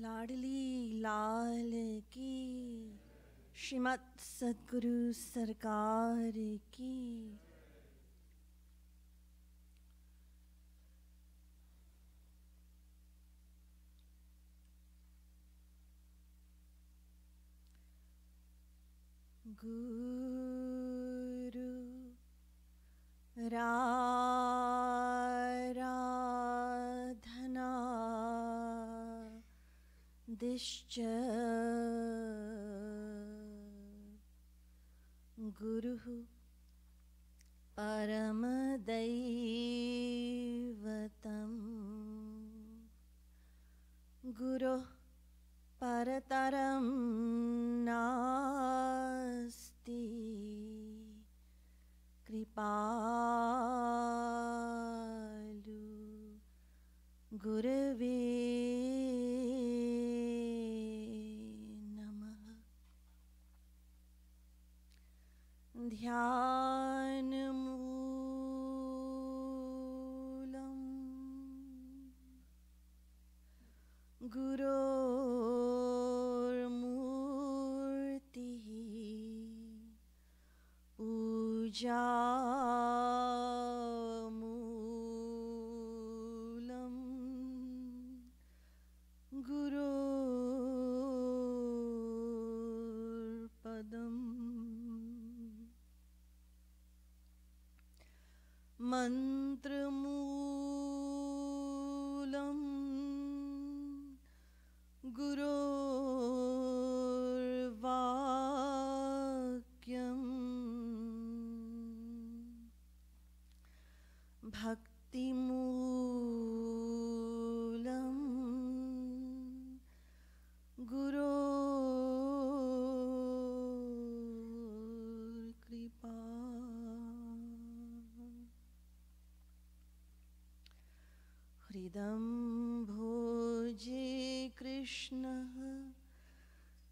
लाडली लाल की, श्रीमत सद्गुरु सरकार की। गुरु आराधना दिश्च गुरुः परमदैवतम् गुरोः परतरं नास्ति कृपालु गुरवे नमः। ध्यानमूलम् गुरोर्मूर्तिः पूजामूलम् गुरोर्पदम् मन्त्रमूलम् गुरोर्वाक्यम् भक्तिमूलम् गुरोर्कृपा। हृदं भोजे कृष्णः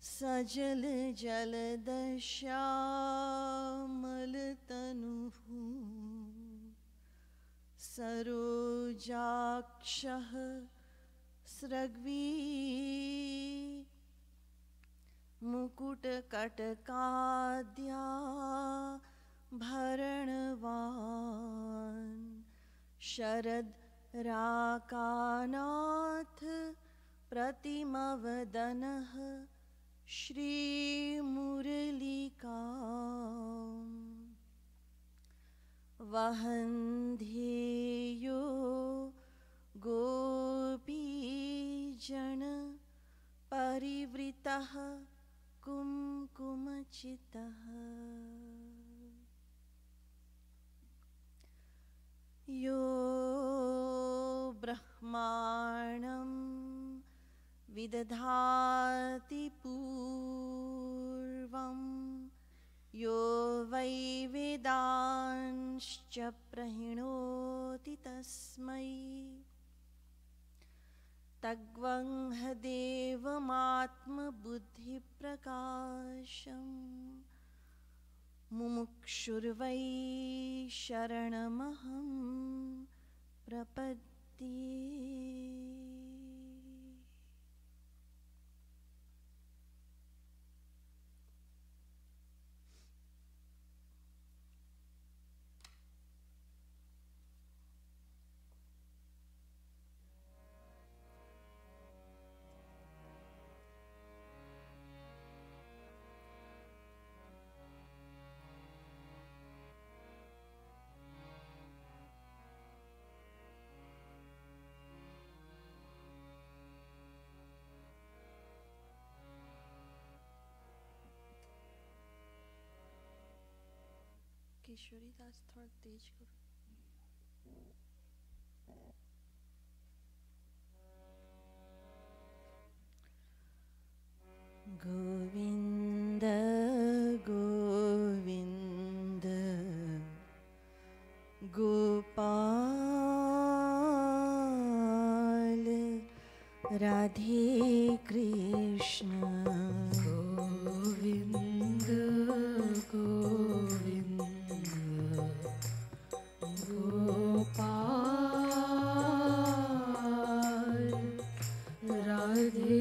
सजल जलदश्यामलतनुः सरोजाक्षः स्रग्वी मुकुटकटकाद्याभरणवान् शरद राकानाथ प्रतिमवदनः श्रीमुरलिका वहन्ध्येयो गोपीजन परिवृतः कुङ्कुमचितः यो ब्रह्माणं विदधाति पूर्वं यो वै वेदांश्च प्रहिणोति तस्मै तग्वंह देवमात्मबुद्धिप्रकाशम् मुमुक्षुर्वै शरणमहं प्रपद्ये। किशोरी दास थोड़ा तेज करो। गोविंद गोविंद गोपाल राधे कृष्ण गोविंद गोविंद गोपाल राधे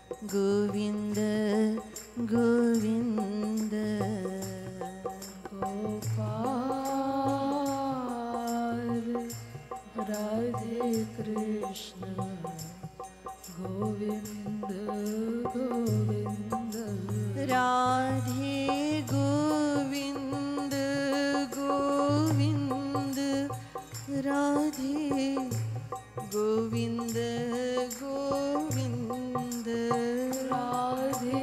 गोविंद गोविंद गोपाल राधे कृष्ण गोविंद गोविंद राधे गोविंद गोविंद राधे गोविंद गोविंद राधे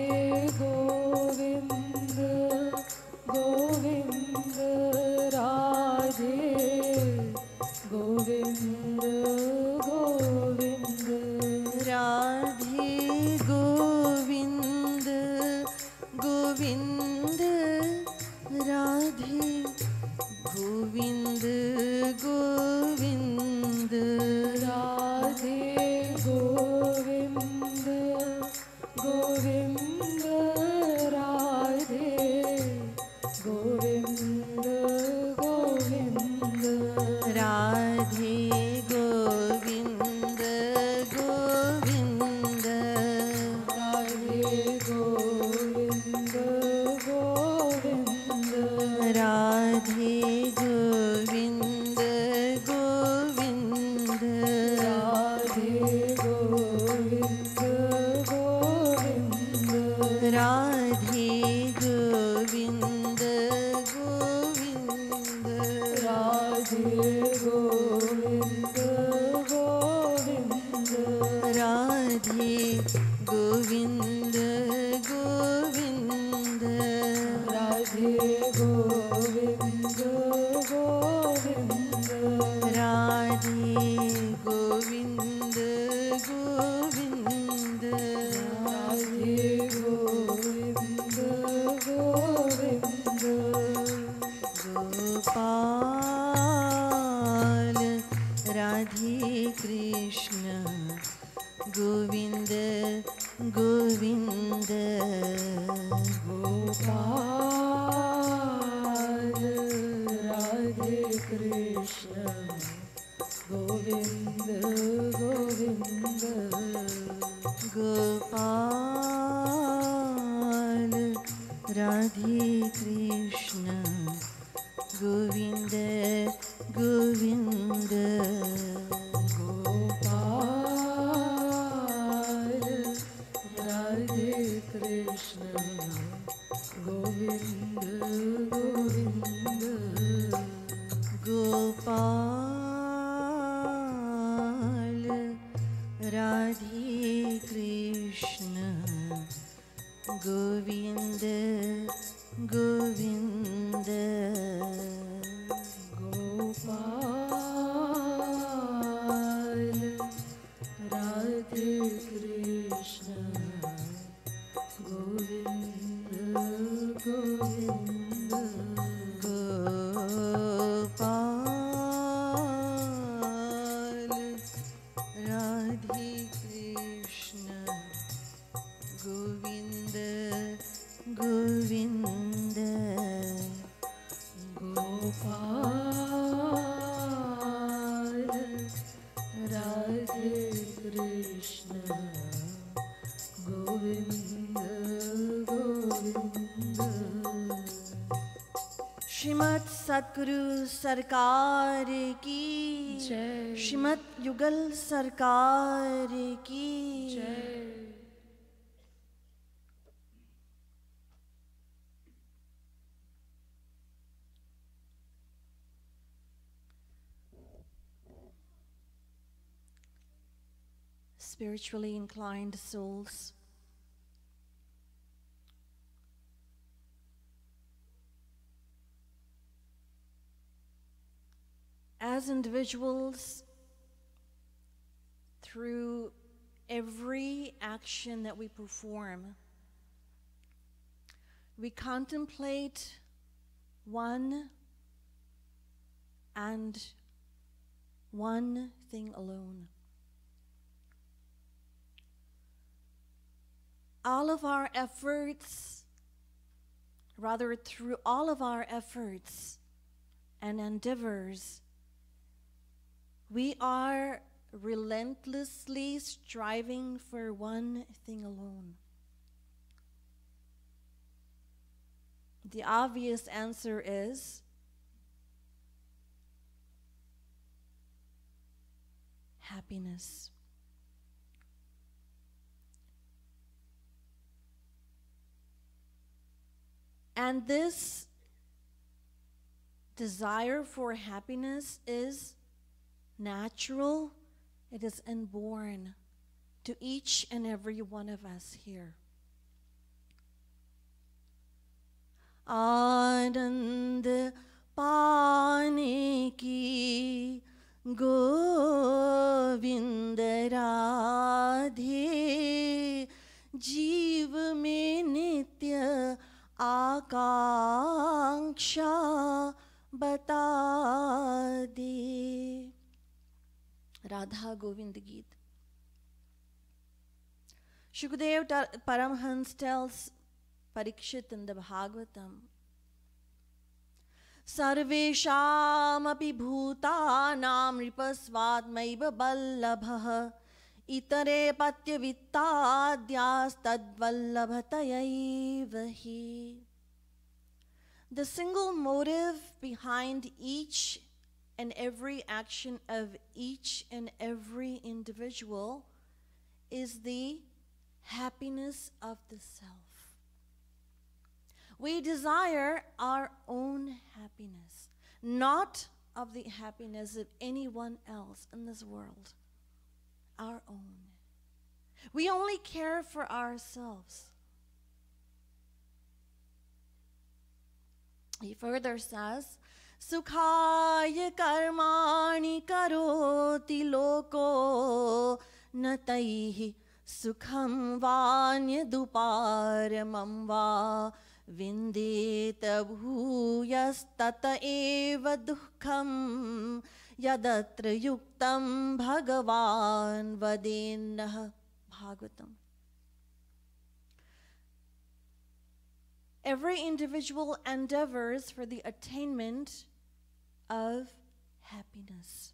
गोविंद गोविंद राधे गोविंद गोविंद राधे गोविंद गोविंद राधे गोविंद गोविंद राधे गोविंद गोविंद राधे गोविंद गोविंद राधे गोविंद गोविंद राधे गोविंद गोविंद राधे गोविंद गोविंद राधे गोविंद गोविंद राधे गोविंद गोविंद राधे गोविंद गोविंद राधे गोविंद गोविंद राधे गोविंद गोविंद राधे गोविंद गोविंद राधे गोविंद गोविंद गोपाल राधे कृष्ण गोविंद गोविंद गोपाल राधे कृष्ण गोविंद गोविंद गोपाल राधे कृष्ण गोविंद गोविंद गोपाल राधे कृष्ण गोविंद गोविंद गोपाल राधे कृष्ण गोविंद गोविंद गोपाल राधे कृष्ण गोविंद गोविंद गोपाल राधे कृष्ण गोविंद गोविंद गोपाल राधे कृष्ण गोविंद गोविंद श्रीमद् सतगुरु सरकार की जय। श्रीमद् युगल सरकार की जय। Spiritually inclined souls, as individuals, through every action that we perform, we contemplate one and one thing alone. All of our efforts, rather through all of our efforts and endeavors, we are relentlessly striving for one thing alone? The obvious answer is happiness. And this desire for happiness is natural. It is inborn to each and every one of us here. आनंद पाने की गोविंद राधे जीव में नित्य आकांक्षा बता दे. राधा गोविंद गीत. Shukadev Paramhans tells Parikshit in the Bhagavatam, Sarveshamapi bhutanam ripasvatmaiva ballabhah itare patya vittadyas tadvallabhatayaivahi. The single motive behind each and every action of each and every individual is the happiness of the self. We desire our own happiness, not of the happiness of anyone else in this world. Our own. We only care for ourselves. He further says, Sukhaya karmani karoti loko nataihi sukham vanya duparamam va vindeta bhuyastata eva dukkham yadatra yuktam bhagavan vadennah. Bhagavatam. Every individual endeavors for the attainment of happiness.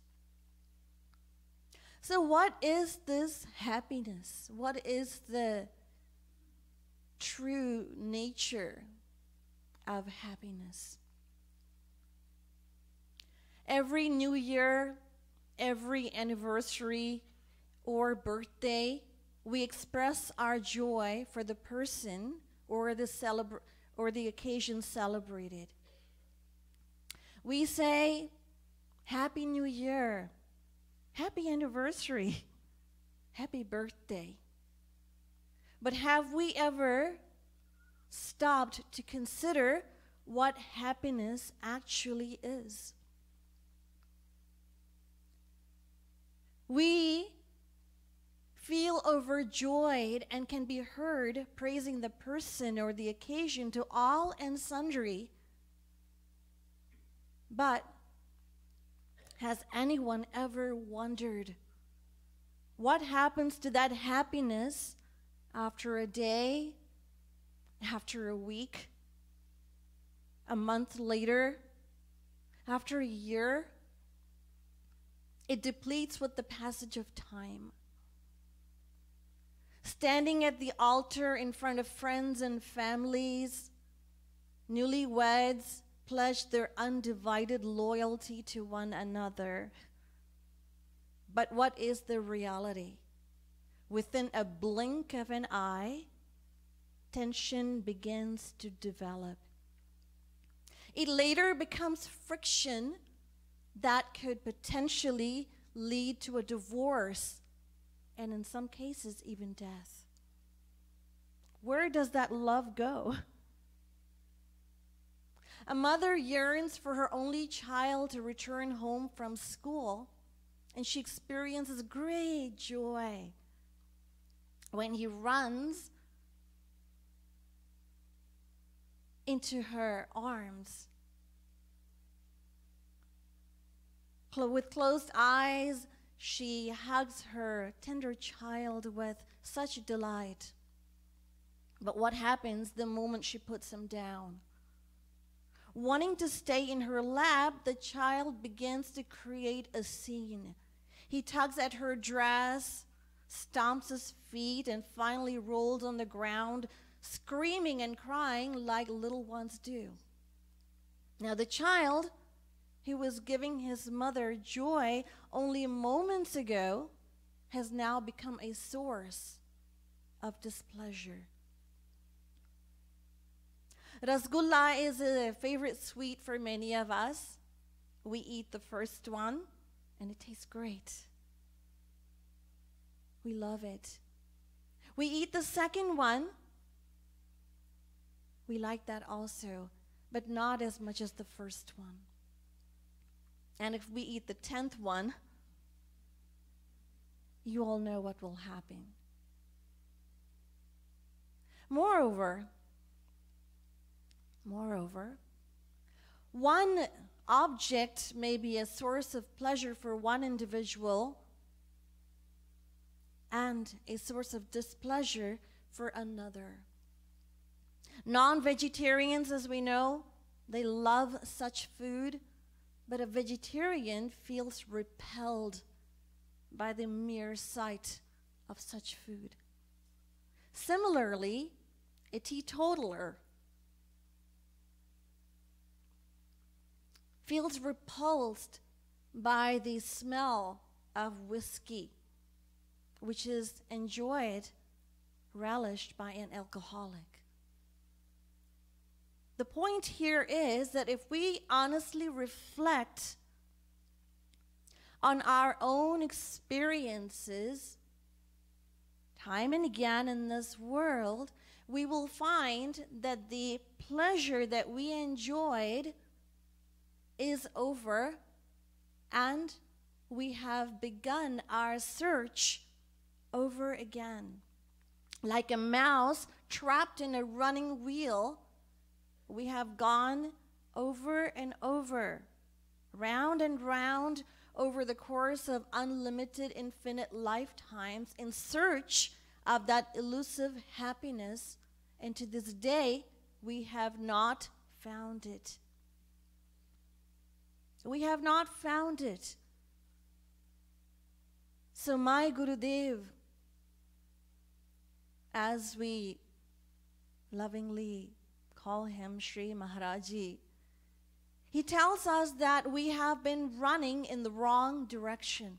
So what is this happiness? What is the true nature of happiness? Every new year, every anniversary or birthday, we express our joy for the person or the occasion celebrated. We say, Happy New Year, Happy Anniversary, Happy Birthday. But have we ever stopped to consider what happiness actually is? We feel overjoyed and can be heard praising the person or the occasion to all and sundry. But has anyone ever wondered what happens to that happiness after a day, after a week, a month later, after a year? It depletes with the passage of time. Standing at the altar in front of friends and families, newlyweds pledge their undivided loyalty to one another. But what is the reality? Within a blink of an eye, tension begins to develop. It later becomes friction that could potentially lead to a divorce, and in some cases, even death. Where does that love go? A mother yearns for her only child to return home from school, and she experiences great joy when he runs into her arms. With closed eyes, she hugs her tender child with such delight. But what happens the moment she puts him down? Wanting to stay in her lap, the child begins to create a scene. He tugs at her dress, stomps his feet, and finally rolls on the ground, screaming and crying like little ones do. Now, the child who was giving his mother joy only moments ago has now become a source of displeasure. Rasgulla is a favorite sweet for many of us. We eat the first one, and it tastes great. We love it. We eat the second one. We like that also, but not as much as the first one. And if we eat the 10th one, you all know what will happen. Moreover, one object may be a source of pleasure for one individual and a source of displeasure for another. Non-vegetarians, as we know, they love such food, but a vegetarian feels repelled by the mere sight of such food. Similarly, a teetotaler feels repulsed by the smell of whiskey, which is enjoyed, relished by an alcoholic. The point here is that if we honestly reflect on our own experiences, time and again in this world, we will find that the pleasure that we enjoyed is over, and we have begun our search over again. Like a mouse trapped in a running wheel, we have gone over and over, round and round, over the course of unlimited, infinite lifetimes in search of that elusive happiness, and to this day, we have not found it. We have not found it. So my Gurudev, as we lovingly call him Shri Maharaji, he tells us that we have been running in the wrong direction.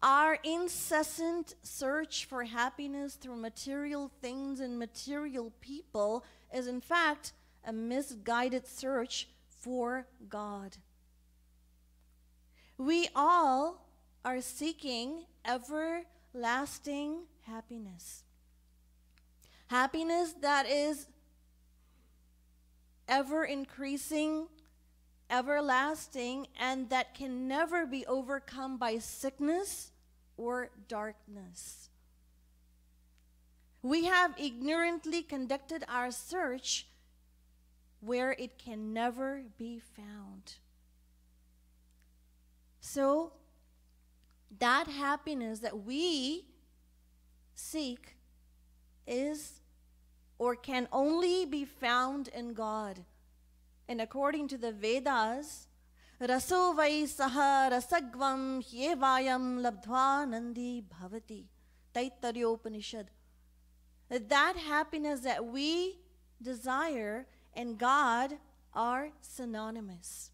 Our incessant search for happiness through material things and material people is in fact a misguided search for God. We all are seeking everlasting happiness. Happiness that is ever increasing, everlasting, and that can never be overcome by sickness or darkness. We have ignorantly conducted our search where it can never be found. So, that happiness that we seek is or can only be found in God. And according to the Vedas, Raso vai saha rasagvam hyevayam labdhva nandi bhavati. Taittiriyopanishad. That happiness that we desire and God are synonymous.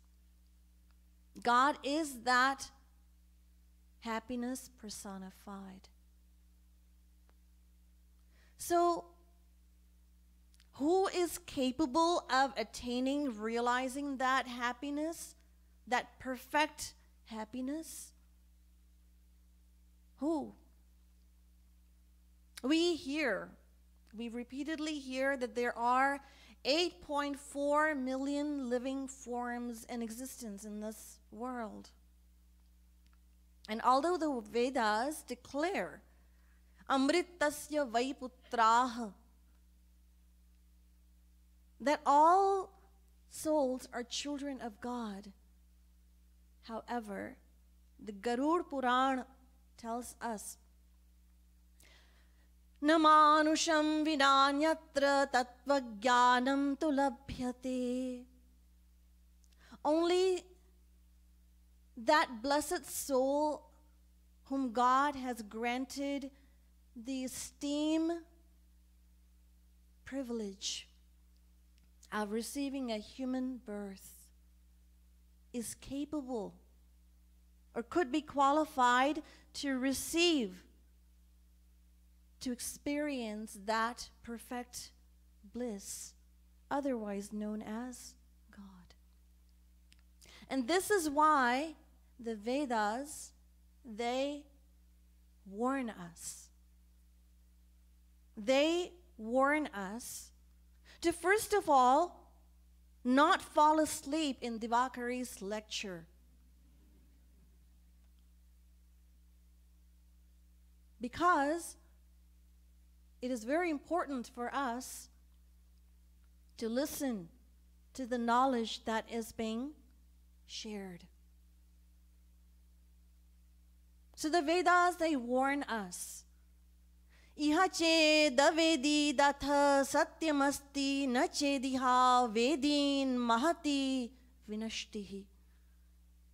God is that happiness personified. So, who is capable of attaining, realizing that happiness, that perfect happiness? Who? We repeatedly hear that there are 8.4 million living forms in existence in this world. And although the Vedas declare, Amritasya Vaiputraha, that all souls are children of God. However, the Garud Puran tells us, Namanusham vidanyatra tattvajnanam tu labhyate. Only that blessed soul whom God has granted the esteem, privilege of receiving a human birth is capable or could be qualified to receive, to experience that perfect bliss, otherwise known as God. And this is why the Vedas, they warn us. They warn us to, first of all, not fall asleep in Diwakari's lecture. Because it is very important for us to listen to the knowledge that is being shared. So the Vedas, they warn us. Iha che davedi datha satyamasti na chediha vedin mahati vinashtihi.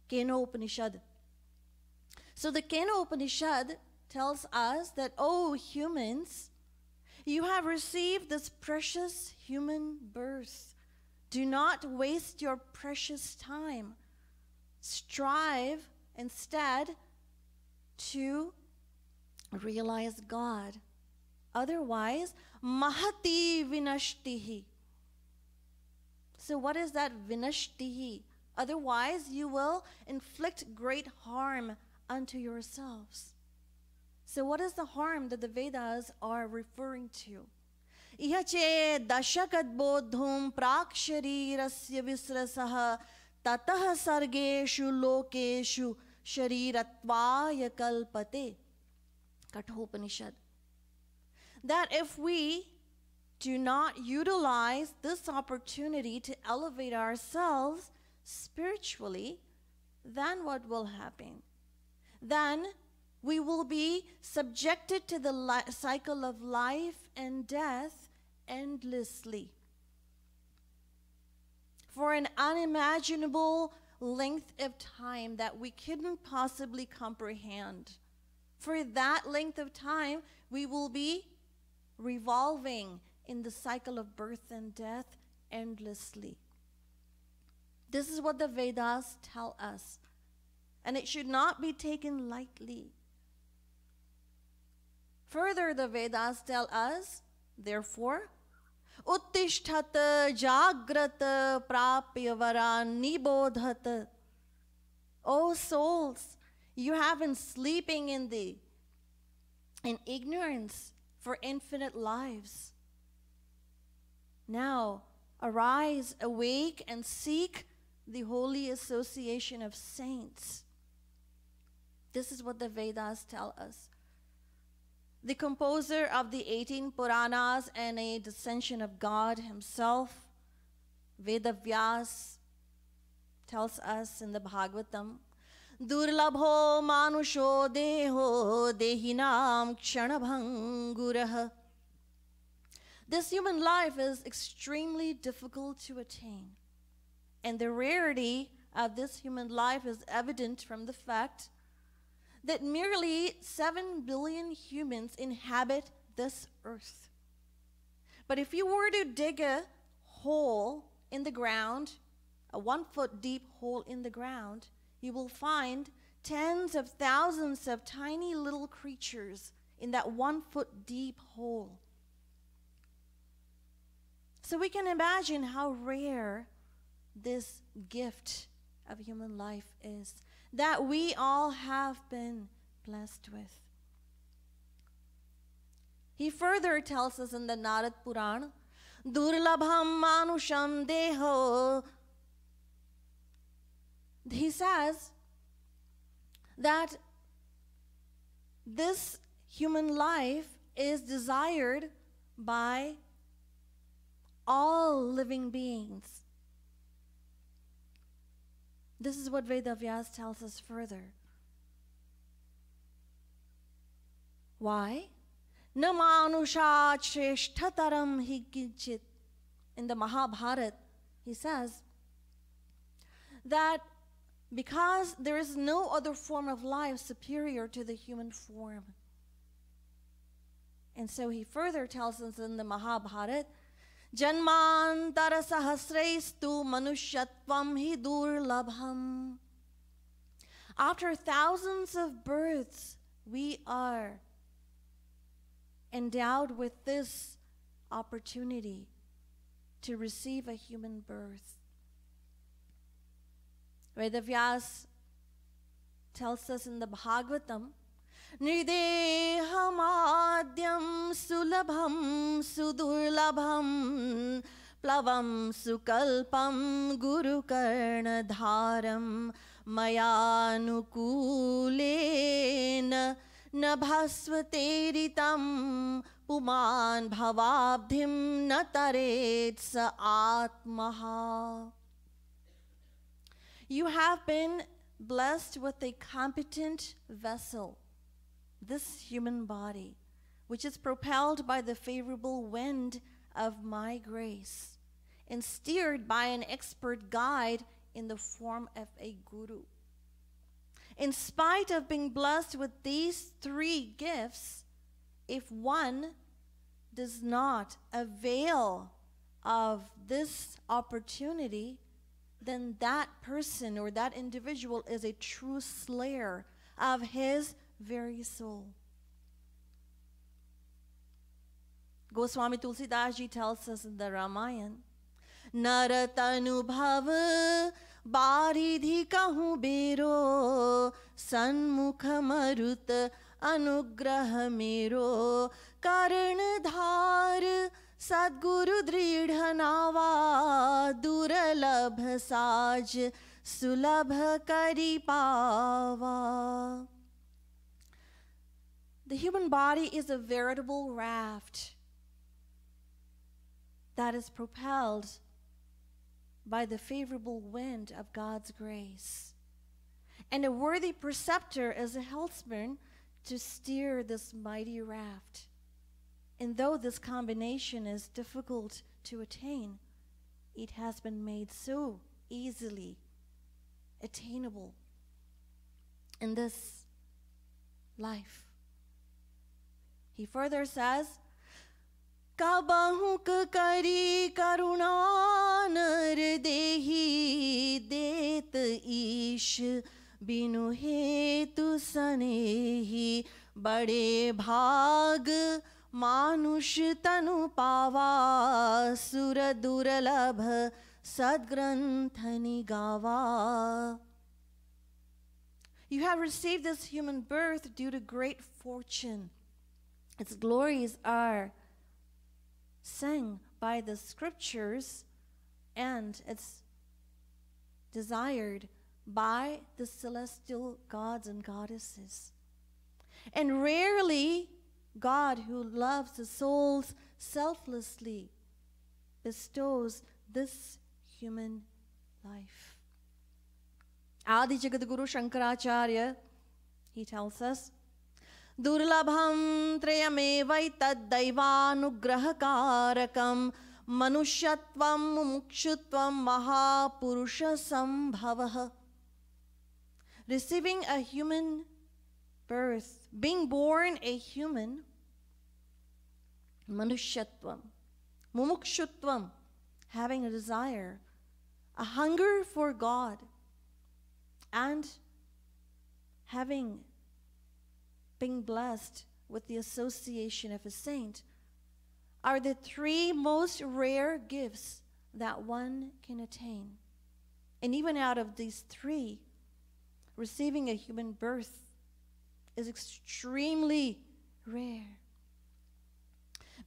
Keno Upanishad. So the Keno Upanishad tells us that, oh humans, you have received this precious human birth. Do not waste your precious time. Strive instead to realize God. Otherwise, mahati vinashtihi. So what is that vinashtihi? Otherwise, you will inflict great harm unto yourselves. So what is the harm that the Vedas are referring to? Ihache dashakad bodhum praksharirasya visrasaha tatah sargeshu lokeshu sharirattvaya kalpate. Kathopanishad. That if we do not utilize this opportunity to elevate ourselves spiritually, then what will happen? Then we will be subjected to the cycle of life and death endlessly for an unimaginable length of time that we couldn't possibly comprehend. For that length of time, we will be revolving in the cycle of birth and death endlessly. This is what the Vedas tell us, and it should not be taken lightly. Further, the Vedas tell us, therefore, Uttishthata jagrata prapyavaran nibodhata. O souls, you have been sleeping in ignorance for infinite lives. Now, arise, awake, and seek the holy association of saints. This is what the Vedas tell us. The composer of the 18 Puranas and a descension of God himself, Vedavyas, tells us in the Bhagavatam, Durlabho manusho deho dehinam kshanabhangurah. This human life is extremely difficult to attain. And the rarity of this human life is evident from the fact that merely 7 billion humans inhabit this earth. But if you were to dig a hole in the ground, a 1-foot deep hole in the ground, you will find tens of thousands of tiny little creatures in that 1-foot deep hole. So we can imagine how rare this gift of human life is, that we all have been blessed with. He further tells us in the Narad Puran, Durlabham manusham deho. He says that this human life is desired by all living beings. This is what Vedavyas tells us further. Why? Namanusha shreshthataram hi kinchit. In the Mahabharata, he says that because there is no other form of life superior to the human form. And so he further tells us in the Mahabharata, Janmantara sahasrestu manushyatvam hi durlabham. After thousands of births, we are endowed with this opportunity to receive a human birth. Vedavyas tells us in the Bhagavatam, Nidehamadyam sulabham sudurlabham plavam sukalpam guru karna dharam mayanukulena nabhasvateritam puman bhavabdhim nataret sa atmaha. You have been blessed with a competent vessel, this human body, which is propelled by the favorable wind of my grace and steered by an expert guide in the form of a guru. In spite of being blessed with these three gifts, if one does not avail of this opportunity, then that person or that individual is a true slayer of his very soul. Goswami Tulsidas Ji tells us in the Ramayana, Naratanubhav baridhi kahu bero sanmukha marut anugrah mero karnadhar Sadguru dridha nava duralabh saj sulabh kari pava. The human body is a veritable raft that is propelled by the favorable wind of God's grace. And a worthy preceptor is a helmsman to steer this mighty raft. And though this combination is difficult to attain, it has been made so easily attainable in this life. He further says, Kabahuk kari karuna nar dehi det ish binu hetu sanehi bade bhag Manush tanu pava sura duralabh sadgranthani gava. You have received this human birth due to great fortune. Its glories are sung by the scriptures and it's desired by the celestial gods and goddesses. And rarely God, who loves the souls selflessly, bestows this human life. Adi Jagadguru Shankaracharya, he tells us, Durlabham trayamevaitat daivanugrahakarakam manushyatvam mumukshutvam mahapurusha sambhavah. Receiving a human birth, being born a human, manushyatvam, mumukshutvam, having a desire, a hunger for God, and having been blessed with the association of a saint are the three most rare gifts that one can attain. And even out of these three, receiving a human birth is extremely rare.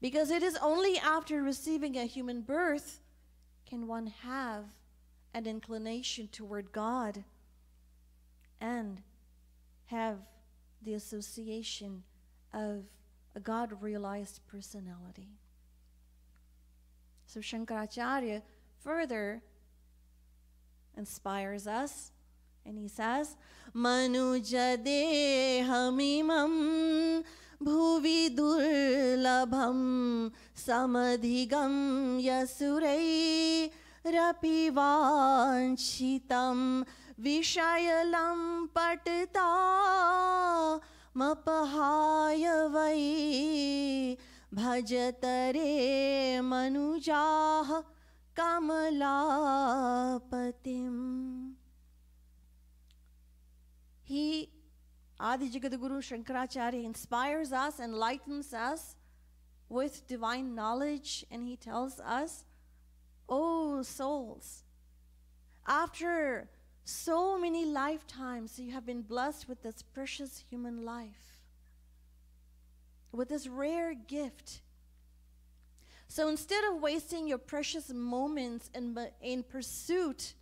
Because it is only after receiving a human birth can one have an inclination toward God and have the association of a God-realized personality. So Shankaracharya further inspires us, and he says, Manuja dehamimam bhuvi durlabham samadhigam yasurei rapivanchitam विषयलं पटता मपहाय why भजतरे मनुजाः कमलापतिम्. He, Adi Jagadguru Shankaracharya, inspires us, enlightens us with divine knowledge, and he tells us, "Oh souls, after so many lifetimes you have been blessed with this precious human life, with this rare gift. So instead of wasting your precious moments in pursuit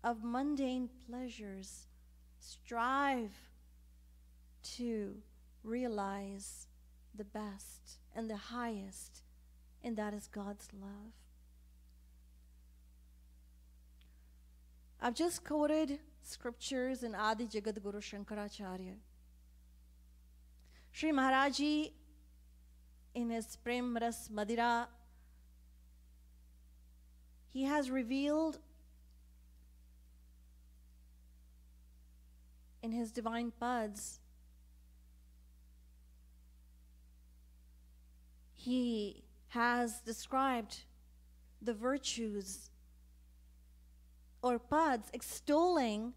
of mundane pleasures, strive to realize the best and the highest, and that is God's love." I've just quoted scriptures in Adi Jagadguru Shankaracharya. Sri Maharaj Ji, in his Prem Ras Madira, he has revealed in his divine pads, he has described the virtues or pads extolling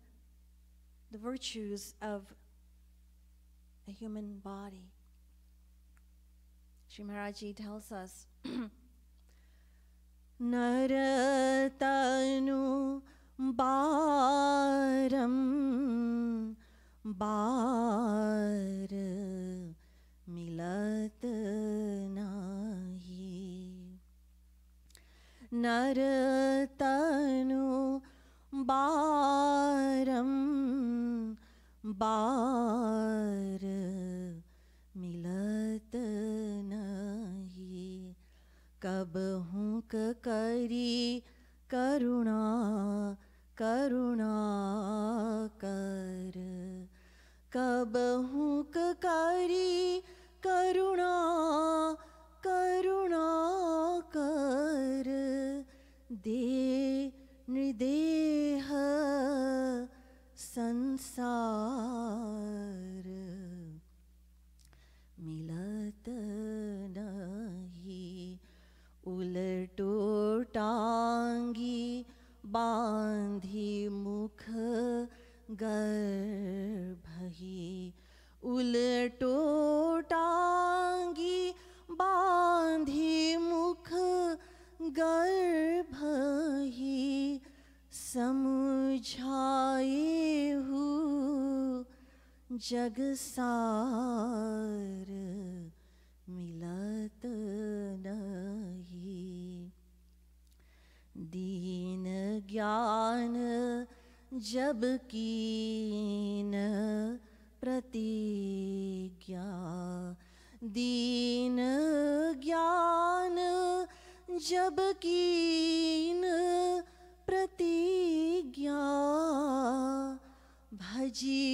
the virtues of a human body. Shri Maharaj Ji tells us, Naratanu baram bar milat nahi. Naratanu baram bar मिलत नहीं. कब हूँ करी करुणा करुणा कर. कब हूँ करी करुणा करुणा कर. दे निर्देह संसार मिलत नहीं. उलटो टांगी बांधी मुख गर्भही. उलटो टांगी बांधी मुख गर्भही. समझाए हूँ जग सार मिलत नहीं. दीन ज्ञान जब कीन प्रतिज्ञा. दीन ज्ञान जब कीन प्रतिज्ञा. भजी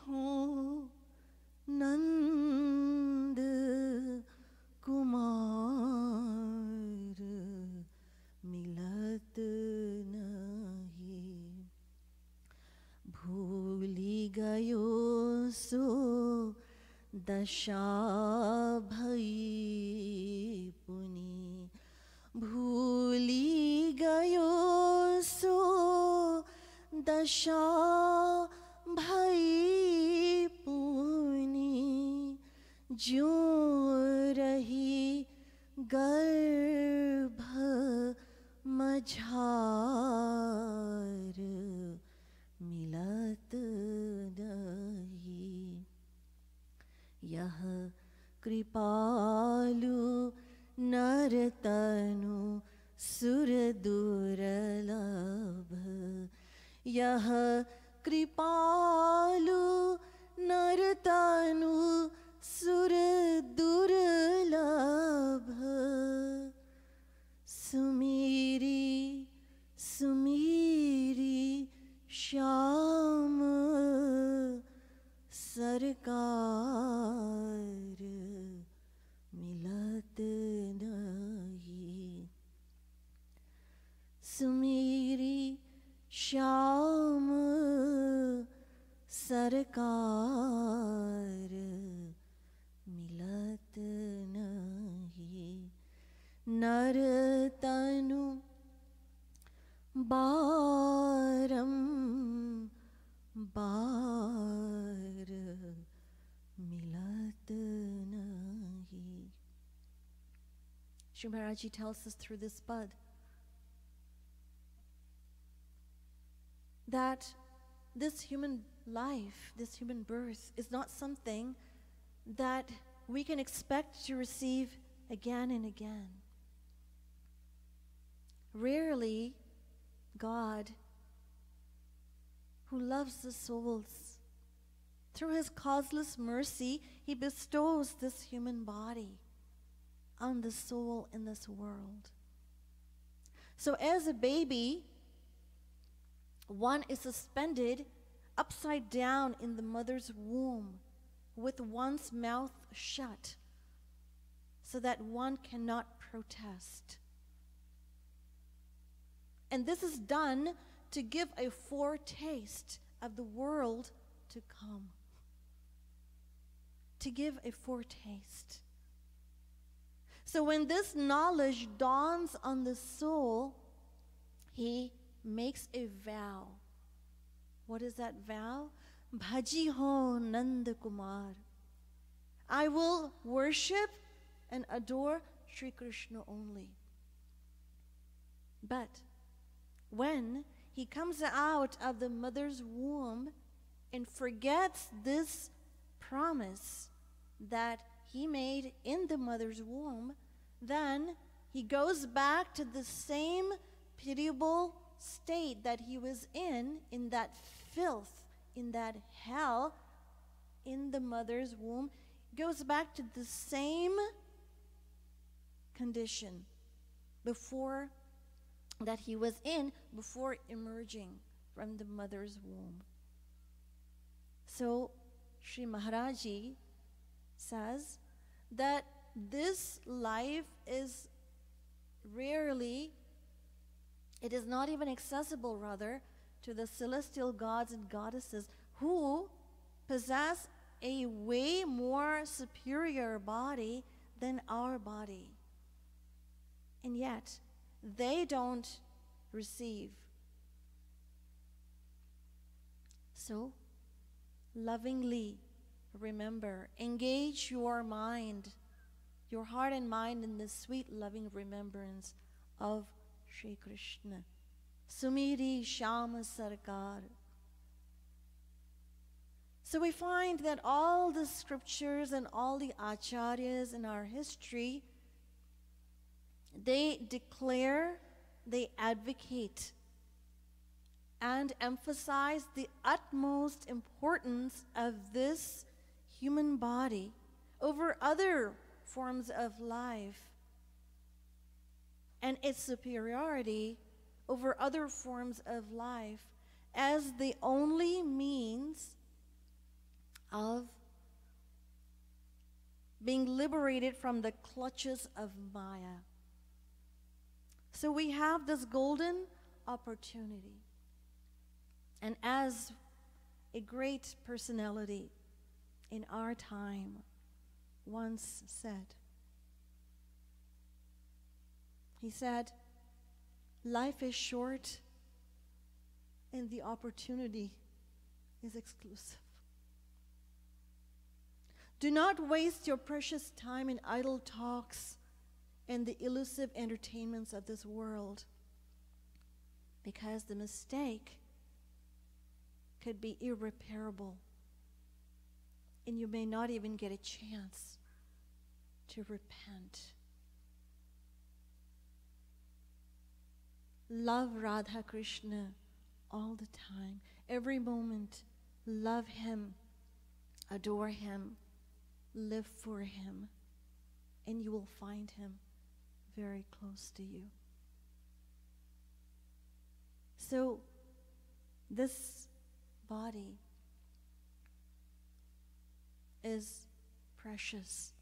हो नंद कुमार मिलत नहीं. भूली गयो सो दशा भई पुनि. भूली गयो सो दशा भई पुनि. ज्यों रही गर्भ मझार मिलत नहीं. यह कृपालु नरतनु सुर दुर्लभ. यह कृपालु नरतनु सुर दुर्लभ. सुमीरी सुमीरी श्याम सरकार मिलत नहीं. सुमीरी मिलत नहीं नर तनु बारम बार मिलत नहीं. Shri Maharaji tells us through this bud that this human life, this human birth, is not something that we can expect to receive again and again. Rarely, God, who loves the souls, through his causeless mercy, he bestows this human body on the soul in this world. So as a baby, one is suspended upside down in the mother's womb with one's mouth shut so that one cannot protest. And this is done to give a foretaste of the world to come. To give a foretaste. So when this knowledge dawns on the soul, he makes a vow. What is that vow? Bhaji ho Nanda Kumar. I will worship and adore Sri Krishna only. But when he comes out of the mother's womb and forgets this promise that he made in the mother's womb, then he goes back to the same pitiable state that he was in that filth, in that hell, in the mother's womb. Goes back to the same condition before that he was in before emerging from the mother's womb. So Sri Maharaji says that this life is rarely, it is not even accessible rather to the celestial gods and goddesses who possess a way more superior body than our body. And yet, they don't receive. So, lovingly remember, engage your mind, your heart and mind in this sweet loving remembrance of Sri Krishna. Sumiri Shama Sarkar. So we find that all the scriptures and all the acharyas in our history, they declare, they advocate, and emphasize the utmost importance of this human body over other forms of life and its superiority over other forms of life as the only means of being liberated from the clutches of Maya. So we have this golden opportunity. And as a great personality in our time once said, he said, life is short and the opportunity is exclusive. Do not waste your precious time in idle talks and the elusive entertainments of this world, because the mistake could be irreparable and you may not even get a chance to repent. Love Radha Krishna all the time, every moment. Love him, adore him, live for him, and you will find him very close to you. So this body is precious.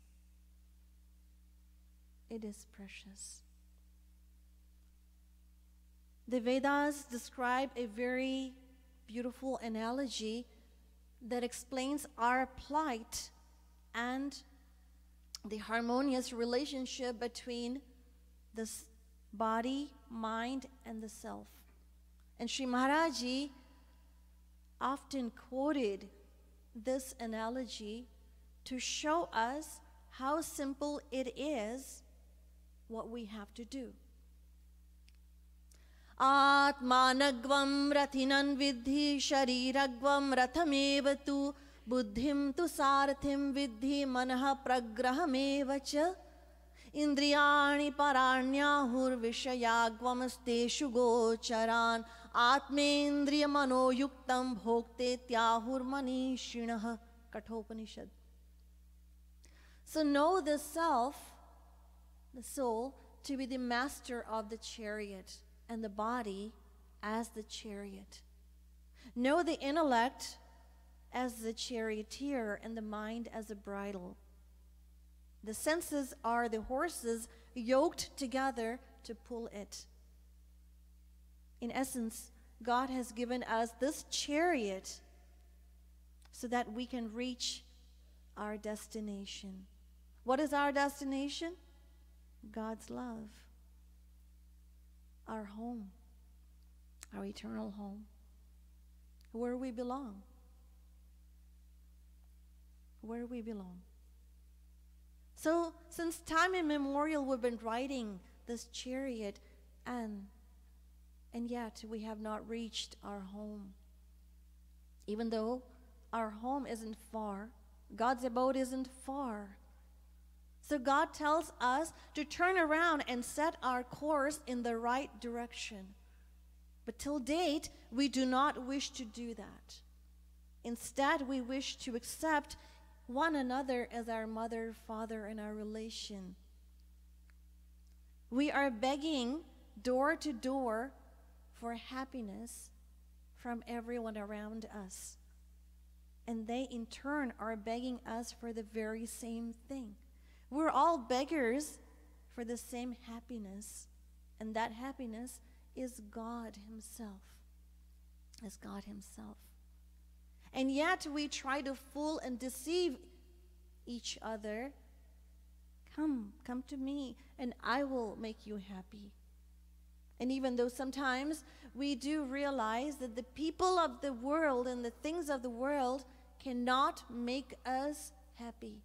It is precious. The Vedas describe a very beautiful analogy that explains our plight and the harmonious relationship between this body, mind, and the self. And Sri Maharaji often quoted this analogy to show us how simple it is what we have to do. Atmanagvam rathinan vidhi shariragvam rathameva tu buddhim tu sarthim vidhi manah pragraham cha indriyani paranyahur vishayagvam steshu gocharan atmendriya manoyuktam bhokte tyahur manishinah. Kathopanishad. So know the self, the soul, to be the master of the chariot, and the body as the chariot. Know the intellect as the charioteer and the mind as the bridle. The senses are the horses yoked together to pull it. In essence, God has given us this chariot so that we can reach our destination. What is our destination? God's love. Our home, our eternal home, where we belong. Where we belong. So, since time immemorial, we've been riding this chariot, and yet we have not reached our home. Even though our home isn't far, God's abode isn't far. So God tells us to turn around and set our course in the right direction. But till date, we do not wish to do that. Instead, we wish to accept one another as our mother, father, and our relation. We are begging door to door for happiness from everyone around us. And they, in turn, are begging us for the very same thing. We're all beggars for the same happiness, and that happiness is God Himself. Is God Himself. And yet we try to fool and deceive each other. Come to me, and I will make you happy. And even though sometimes we do realize that the people of the world and the things of the world cannot make us happy,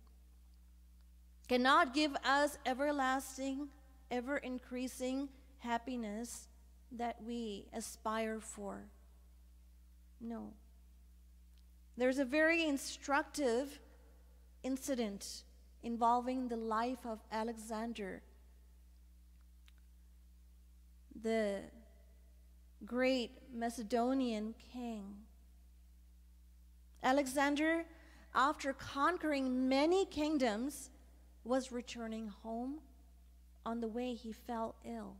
cannot give us everlasting, ever-increasing happiness that we aspire for. No. There's a very instructive incident involving the life of Alexander, the great Macedonian king. Alexander, after conquering many kingdoms, was returning home. On the way, he fell ill,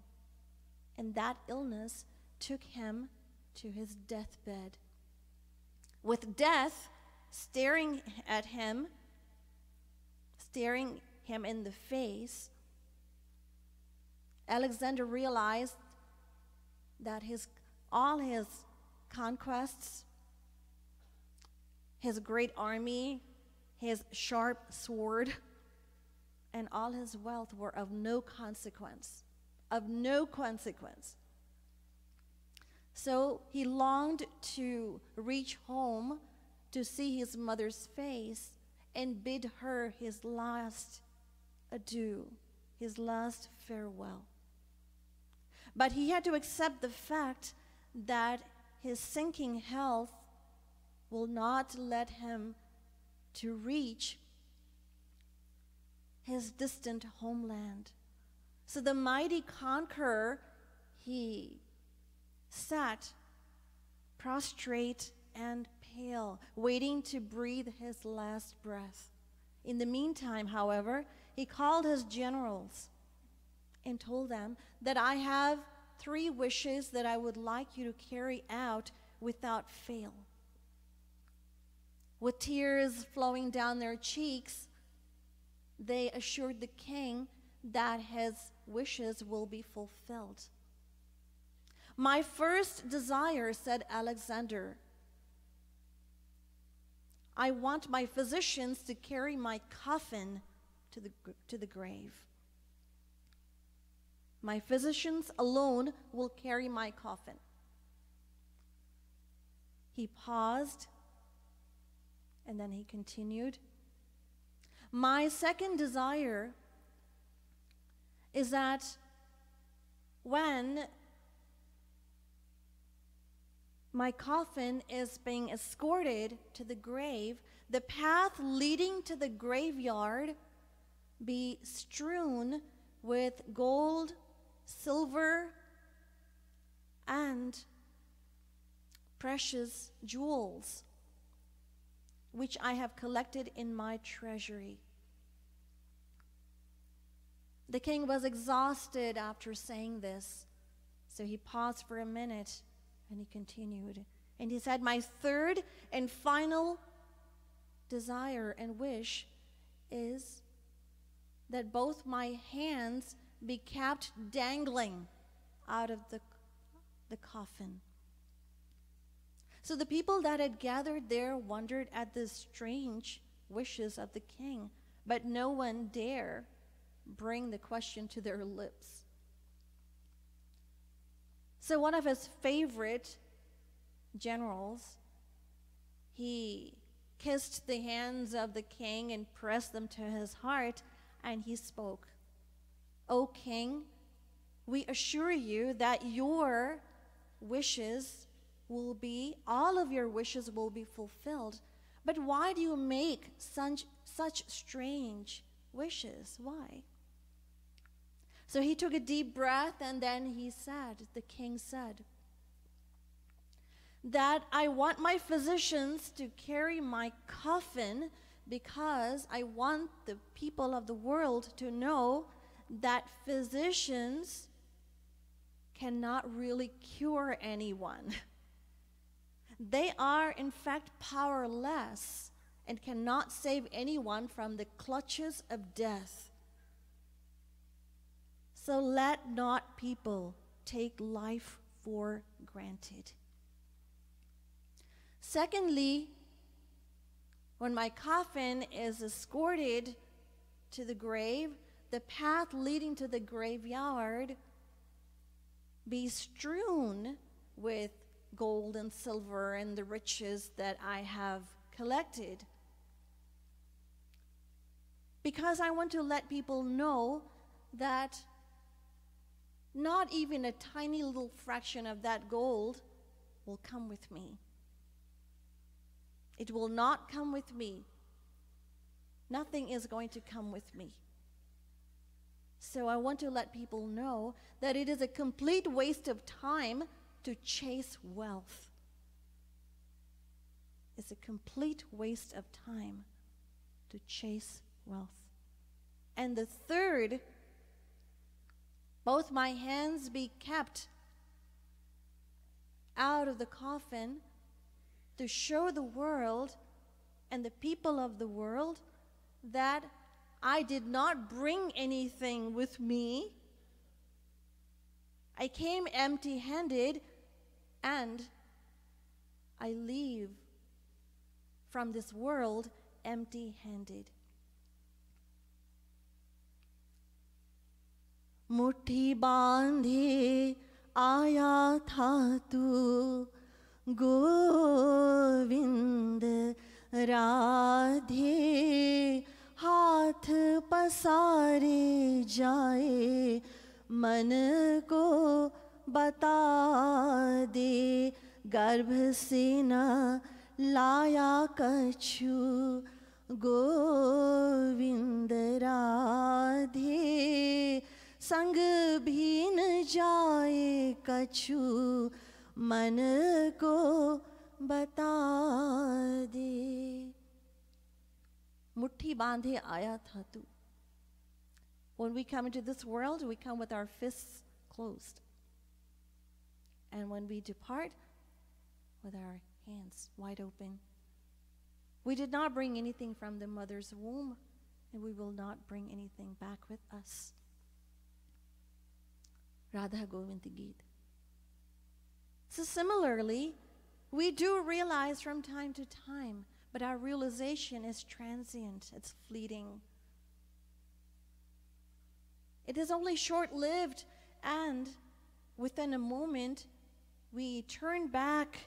and that illness took him to his deathbed. With death staring him in the face, Alexander realized that all his conquests, his great army, his sharp sword, and all his wealth were of no consequence. Of no consequence. So he longed to reach home to see his mother's face and bid her his last adieu, his last farewell. But he had to accept the fact that his sinking health will not let him to reach his distant homeland. So the mighty conqueror, he sat prostrate and pale, waiting to breathe his last breath. In the meantime, however, he called his generals and told them that I have 3 wishes that I would like you to carry out without fail. With tears flowing down their cheeks, they assured the king that his wishes will be fulfilled. My first desire, said Alexander, I want my physicians to carry my coffin to the grave. My physicians alone will carry my coffin. He paused, and then he continued. My second desire is that when my coffin is being escorted to the grave, the path leading to the graveyard be strewn with gold, silver, and precious jewels, which I have collected in my treasury. The king was exhausted after saying this, so he paused for a minute and he continued. And he said, my third and final desire and wish is that both my hands be kept dangling out of the coffin. So the people that had gathered there wondered at the strange wishes of the king, but no one dare bring the question to their lips. So one of his favorite generals, he kissed the hands of the king and pressed them to his heart, and he spoke. O king, we assure you that your wishes will be, all of your wishes will be fulfilled. But why do you make such strange wishes? Why? So he took a deep breath, and then he said, the king said, that I want my physicians to carry my coffin because I want the people of the world to know that physicians cannot really cure anyone. They are, in fact, powerless and cannot save anyone from the clutches of death. So let not people take life for granted. Secondly, when my coffin is escorted to the grave, the path leading to the graveyard be strewn with gold and silver and the riches that I have collected. Because I want to let people know that not even a tiny little fraction of that gold will come with me. It will not come with me. Nothing is going to come with me. So I want to let people know that it is a complete waste of time to chase wealth. It's a complete waste of time to chase wealth. And the third, both my hands be kept out of the coffin to show the world and the people of the world that I did not bring anything with me. I came empty-handed, and I leave from this world empty-handed. मुट्ठी बांधे आया था तू गोविंद राधे हाथ पसारे जाए मन को बता दे गर्भ से न लाया कछु गोविंद राधे संग भी न जाए कछु मन को बता दे मुट्ठी बांधे आया था तू. When we come into this world, we come with our fists closed. And when we depart, with our hands wide open. We did not bring anything from the mother's womb, and we will not bring anything back with us. Radha Govind Geet. So similarly, we do realize from time to time, But our realization is transient, it's fleeting. It is only short-lived, and within a moment, we turn back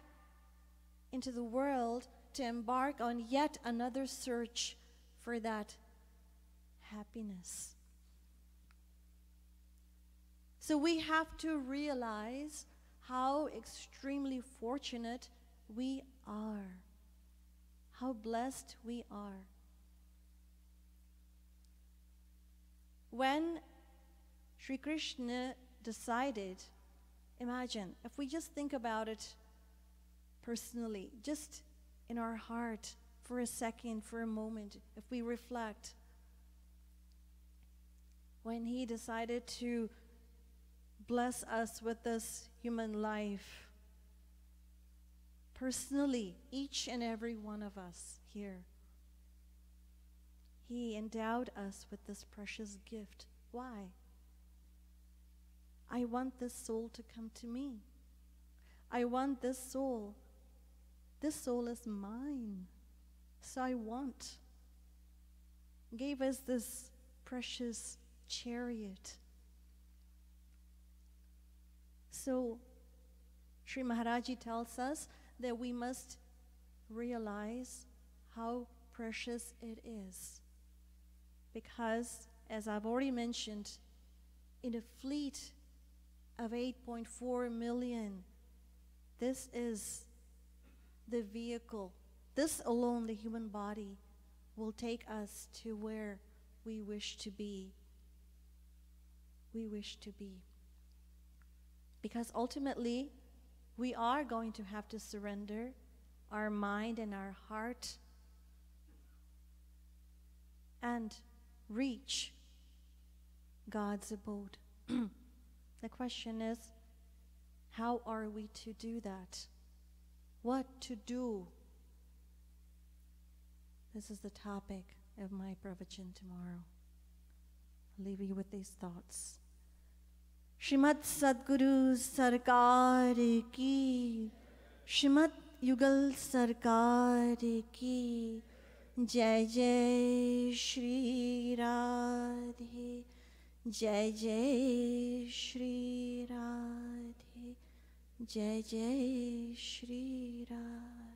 into the world to embark on yet another search for that happiness. So we have to realize how extremely fortunate we are, how blessed we are. When Sri Krishna decided, imagine, if we just think about it personally, just in our heart for a second, for a moment, if we reflect, when he decided to bless us with this human life, personally, each and every one of us here, he endowed us with this precious gift. Why? I want this soul to come to me. I want this soul. This soul is mine. So I want. Gave us this precious chariot. So Sri Maharaji tells us that we must realize how precious it is. Because, as I've already mentioned, in a fleet of 8.4 million, this is the vehicle. This alone, the human body, will take us to where we wish to be. We wish to be. Because ultimately, we are going to have to surrender our mind and our heart and reach God's abode. The question is, how are we to do that? What to do? This is the topic of my pravachan tomorrow. I'll leave you with these thoughts. Shrimad Sadguru Sarkar ki, Shrimad Yugal Sarkar ki, Jai Jai Shri Radhe, Jai Jai Shri Radhe, Jai Jai Shri Radhe.